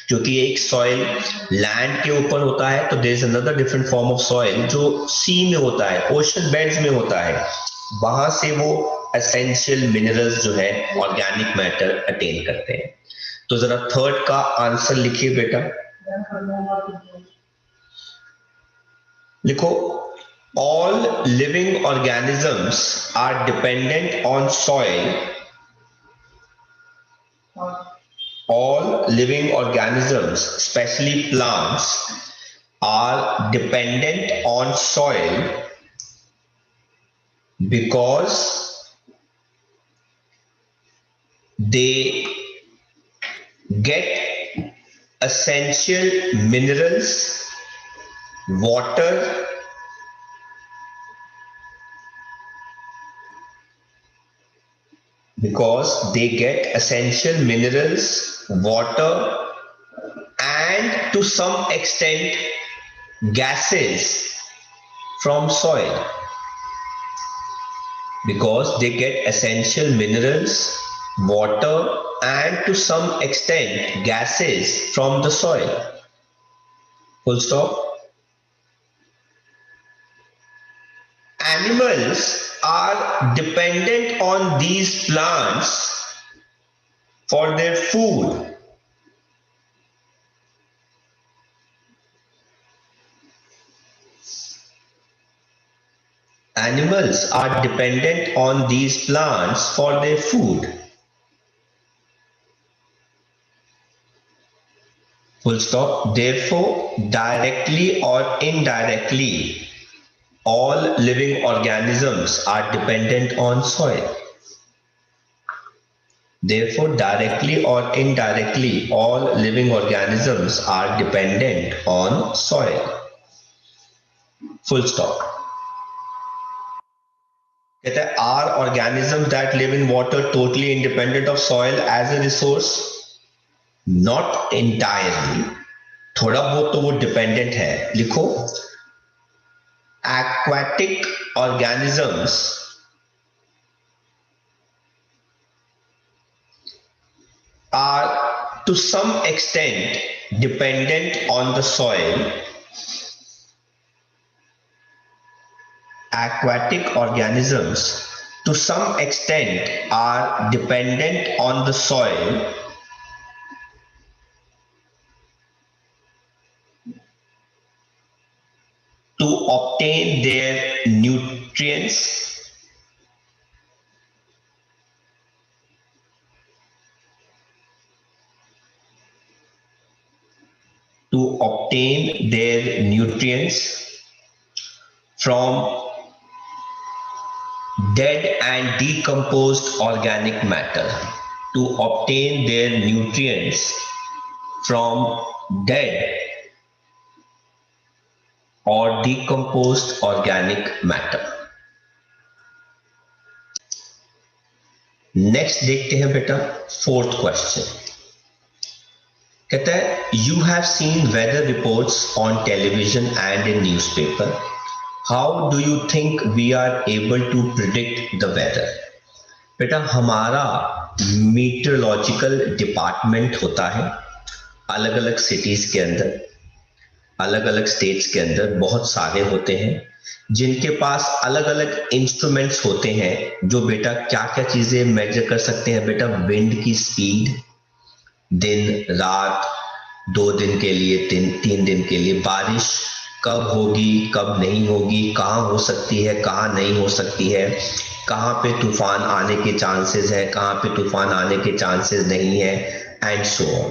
क्योंकि एक सॉइल लैंड के ऊपर होता है तो there is another different form of soil जो सी में होता है, ओशन बेड्स में होता है, वहां से वो एसेंशियल मिनरल्स जो है, ऑर्गेनिक मैटर अटेन करते हैं। तो जरा थर्ड का आंसर लिखिए बेटा, लिखो all living organisms are dependent on soil. All living organisms, especially plants, are dependent on soil because they get essential minerals, water, because they get essential minerals, water, and to some extent gases from soil. Because they get essential minerals, water, and to some extent gases from the soil. Full stop. Animals are dependent on these plants for their food. Animals are dependent on these plants for their food. Full stop. Therefore, directly or indirectly, all living organisms are dependent on soil. Therefore, directly or indirectly, all living organisms are dependent on soil. Full stop. कहता है are organisms that live in water totally independent of soil as a resource? Not entirely. थोड़ा बहुत तो वो dependent है. लिखो aquatic organisms are to some extent dependent on the soil. Aquatic organisms to some extent are dependent on the soil to obtain their nutrients. To obtain their nutrients from dead and decomposed organic matter. To obtain their nutrients from dead or decomposed organic matter. Next देखते हैं बेटा fourth question. कहता है you have seen weather reports on television and in newspaper. How do you think we are able to predict the weather? बेटा हमारा meteorological department होता है अलग अलग सिटीज के अंदर, अलग अलग स्टेट्स के अंदर बहुत सारे होते हैं जिनके पास अलग अलग इंस्ट्रूमेंट्स होते हैं जो बेटा क्या क्या चीजें मेजर कर सकते हैं. बेटा विंड की स्पीड, दिन रात, 2 दिन के लिए, 3 दिन के लिए, बारिश कब होगी कब नहीं होगी, कहाँ हो सकती है कहाँ नहीं हो सकती है, कहाँ पे तूफान आने के चांसेस है कहाँ पे तूफान आने के चांसेस नहीं है, एंड सो ऑन.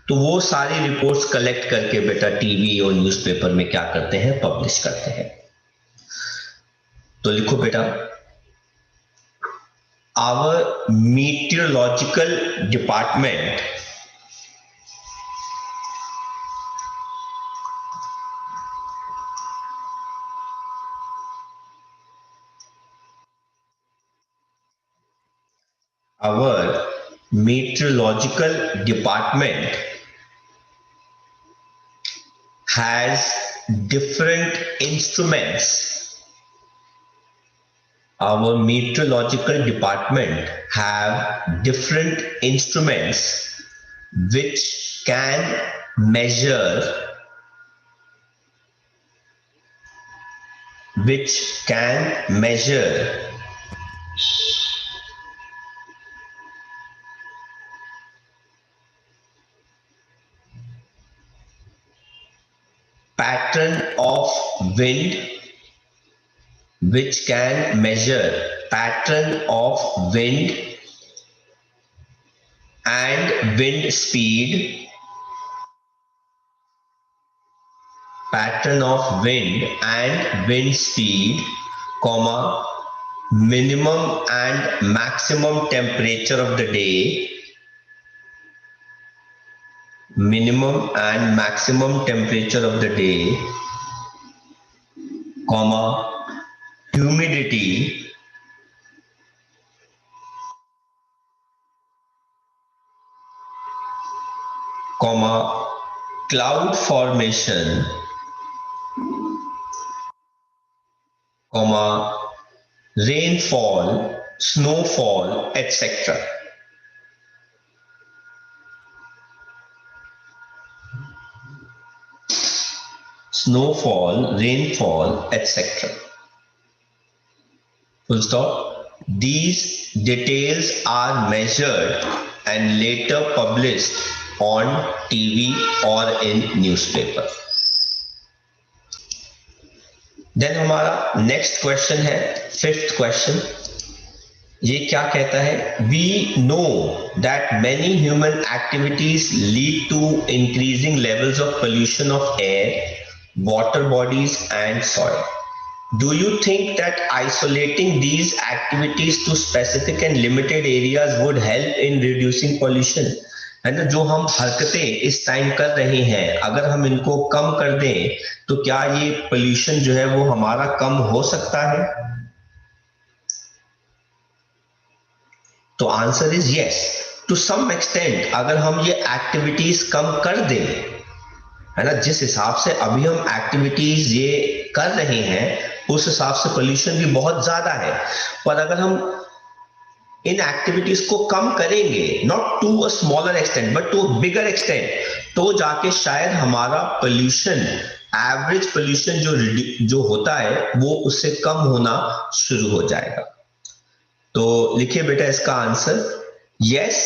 तो वो सारी रिपोर्ट्स कलेक्ट करके बेटा टीवी और न्यूज़पेपर में क्या करते हैं, पब्लिश करते हैं. तो लिखो बेटा our meteorological department has different instruments. Our meteorological department have different instruments which can measure pattern of wind, which can measure pattern of wind and wind speed, pattern of wind and wind speed, comma, minimum and maximum temperature of the day, minimum and maximum temperature of the day, comma, humidity, comma, cloud formation, comma, rainfall, snowfall, etc. Snowfall, rainfall, etc. Full stop. These details are measured and later published on TV or in newspaper. Then हमारा next question है, fifth question. ये क्या कहता है? We know that many human activities lead to increasing levels of pollution of air, water bodies and soil. Do you think that isolating these activities to specific and limited areas would help in reducing pollution? है ना, जो हम हरकतें इस time कर रहे हैं, अगर हम इनको कम कर दें तो क्या ये पोल्यूशन जो है वो हमारा कम हो सकता है? तो answer is yes, to some extent. अगर हम ये एक्टिविटीज कम कर दें, है ना, जिस हिसाब से अभी हम एक्टिविटीज ये कर रहे हैं उस हिसाब से पोल्यूशन भी बहुत ज्यादा है, पर अगर हम इन एक्टिविटीज को कम करेंगे, not to a smaller extent but to bigger extent, तो जाके शायद हमारा पोल्यूशन, एवरेज पोल्यूशन जो होता है वो उससे कम होना शुरू हो जाएगा। तो लिखिए बेटा इसका answer, yes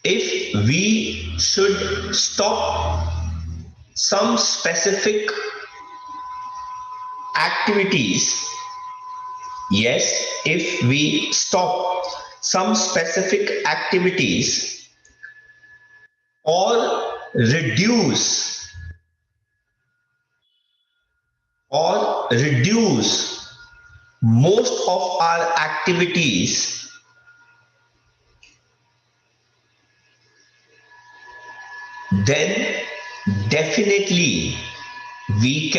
if we should stop some specific activities, yes, if we stop some specific activities or reduce most of our activities, then definitely we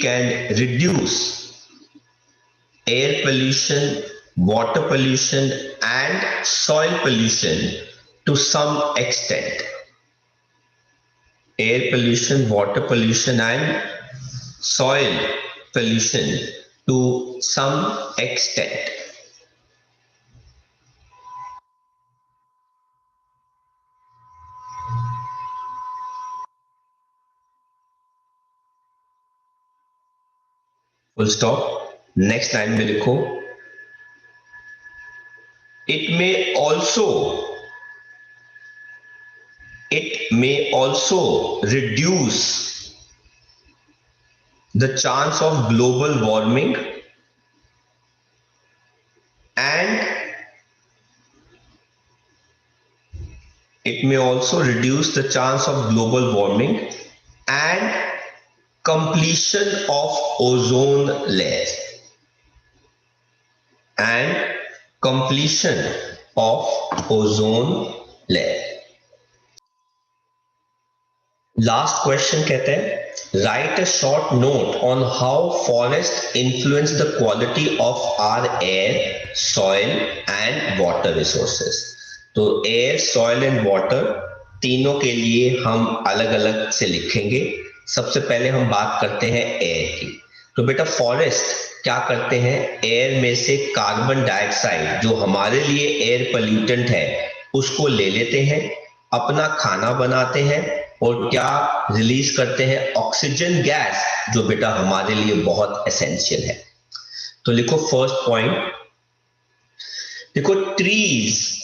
can reduce air pollution, water pollution and soil pollution to some extent. Air pollution, water pollution and soil pollution to some extent. Full stop. Next line में लिखो, it may also reduce the chance of global warming and completion of ozone layer last question कहते हैं, write a short note on how forest influence the quality of our air, soil and water resources. तो air, soil and water तीनों के लिए हम अलग अलग से लिखेंगे। सबसे पहले हम बात करते हैं एयर की। तो बेटा फॉरेस्ट क्या करते हैं, एयर में से कार्बन डाइऑक्साइड जो हमारे लिए एयर पोल्यूटेंट है उसको ले लेते हैं, अपना खाना बनाते हैं और क्या रिलीज करते हैं, ऑक्सीजन गैस, जो बेटा हमारे लिए बहुत एसेंशियल है। तो लिखो फर्स्ट पॉइंट, देखो trees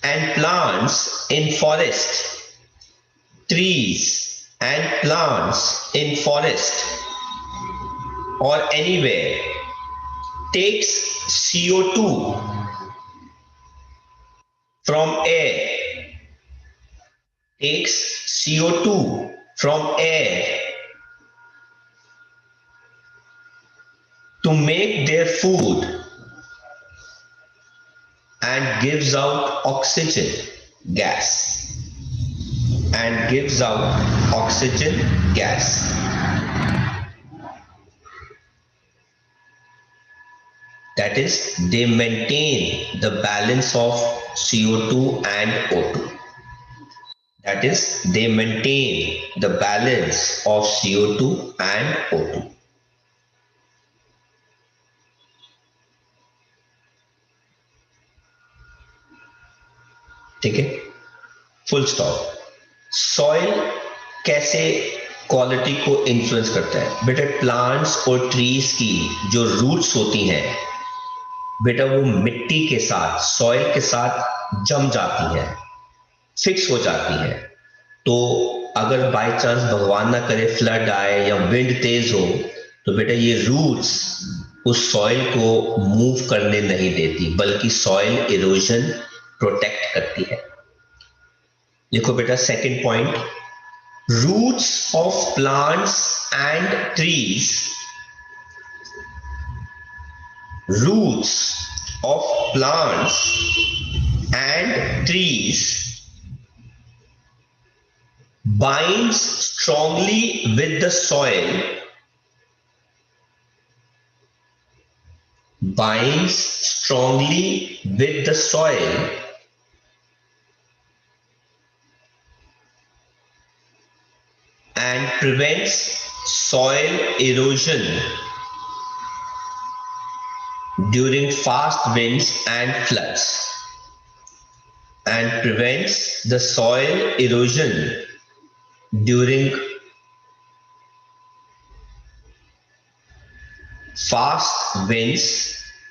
and plants in forest or anywhere takes CO2 from air to make their food and gives out oxygen gas. That is, they maintain the balance of CO2 and O2. ठीक है, full stop. Soil कैसे quality को influence करता है। बेटा plants और trees की जो रूट्स होती हैं बेटा वो मिट्टी के साथ, सॉइल के साथ जम जाती हैं, फिक्स हो जाती हैं। तो अगर बाय चांस भगवान ना करे फ्लड आए या विंड तेज हो तो बेटा ये रूट्स उस सॉइल को मूव करने नहीं देती, बल्कि सॉइल इरोजन प्रोटेक्ट करती है। देखो बेटा second point, roots of plants and trees, roots of plants and trees binds strongly with the soil, binds strongly with the soil and prevents soil erosion during fast winds and floods, and prevents the soil erosion during fast winds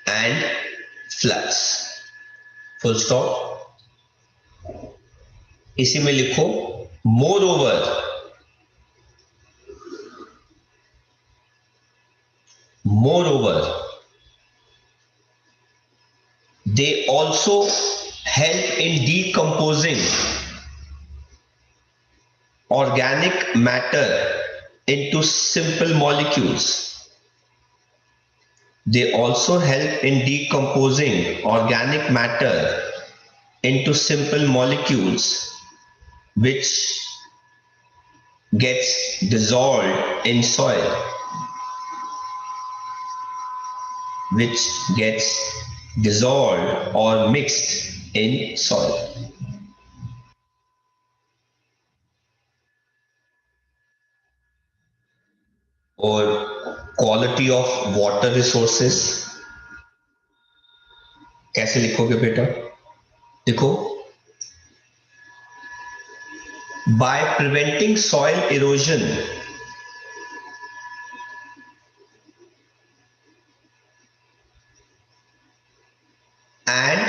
and floods. Full stop. इसी में लिखो moreover, moreover they also help in decomposing organic matter into simple molecules. They also help in decomposing organic matter into simple molecules which gets dissolved in soil, which gets dissolved or mixed in soil. और quality of water resources कैसे लिखोगे बेटा? देखो, by preventing soil erosion and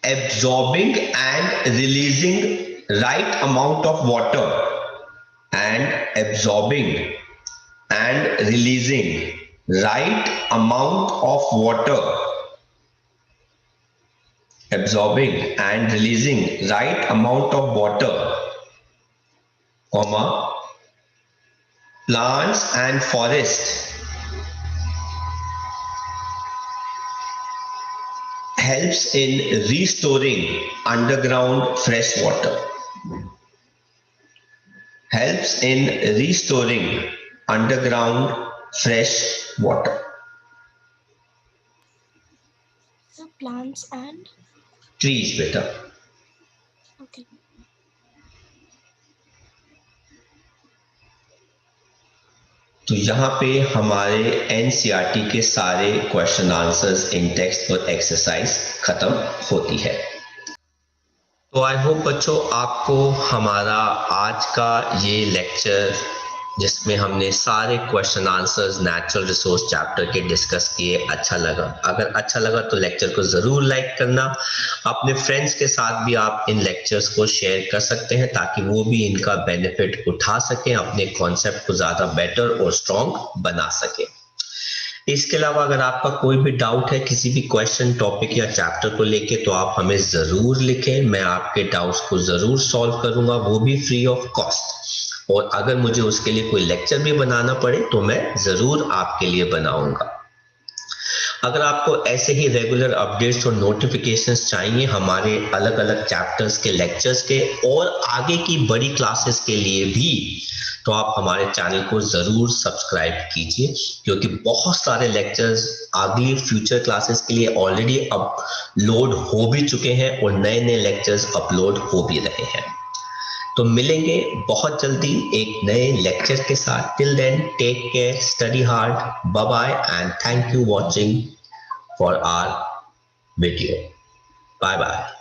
absorbing and releasing right amount of water, and absorbing and releasing right amount of water, absorbing and releasing right amount of water, comma, plants and forests helps in restoring underground fresh water, helps in restoring underground fresh water. So plants and Trees बेटा। okay. तो यहाँ पे हमारे NCERT के सारे question answers in text और exercise खत्म होती है। तो आई होप बच्चों आपको हमारा आज का ये लेक्चर जिसमें हमने सारे question answers natural resource chapter के डिस्कस किए अच्छा लगा। अगर अच्छा लगा तो लेक्चर को जरूर लाइक करना। अपने फ्रेंड्स के साथ भी आप इन लेक्चर्स को शेयर कर सकते हैं ताकि वो भी इनका बेनिफिट उठा सकें, अपने कॉन्सेप्ट को ज्यादा बेटर और स्ट्रॉन्ग बना सकें। इसके अलावा अगर आपका कोई भी डाउट है किसी भी क्वेश्चन, टॉपिक या चैप्टर को लेके तो आप हमें जरूर लिखें। मैं आपके डाउट्स को जरूर सॉल्व करूंगा, वो भी फ्री ऑफ कॉस्ट। और अगर मुझे उसके लिए कोई लेक्चर भी बनाना पड़े तो मैं जरूर आपके लिए बनाऊंगा। अगर आपको ऐसे ही रेगुलर अपडेट्स और नोटिफिकेशंस चाहिए हमारे अलग अलग चैप्टर्स के, लेक्चर्स के और आगे की बड़ी क्लासेस के लिए भी, तो आप हमारे चैनल को जरूर सब्सक्राइब कीजिए, क्योंकि बहुत सारे लेक्चर्स अगली फ्यूचर क्लासेस के लिए ऑलरेडी अपलोड हो भी चुके हैं और नए नए लेक्चर्स अपलोड हो भी रहे हैं। तो मिलेंगे बहुत जल्दी एक नए लेक्चर के साथ। Till then take care, study hard, bye bye and thank you watching for our video. Bye bye.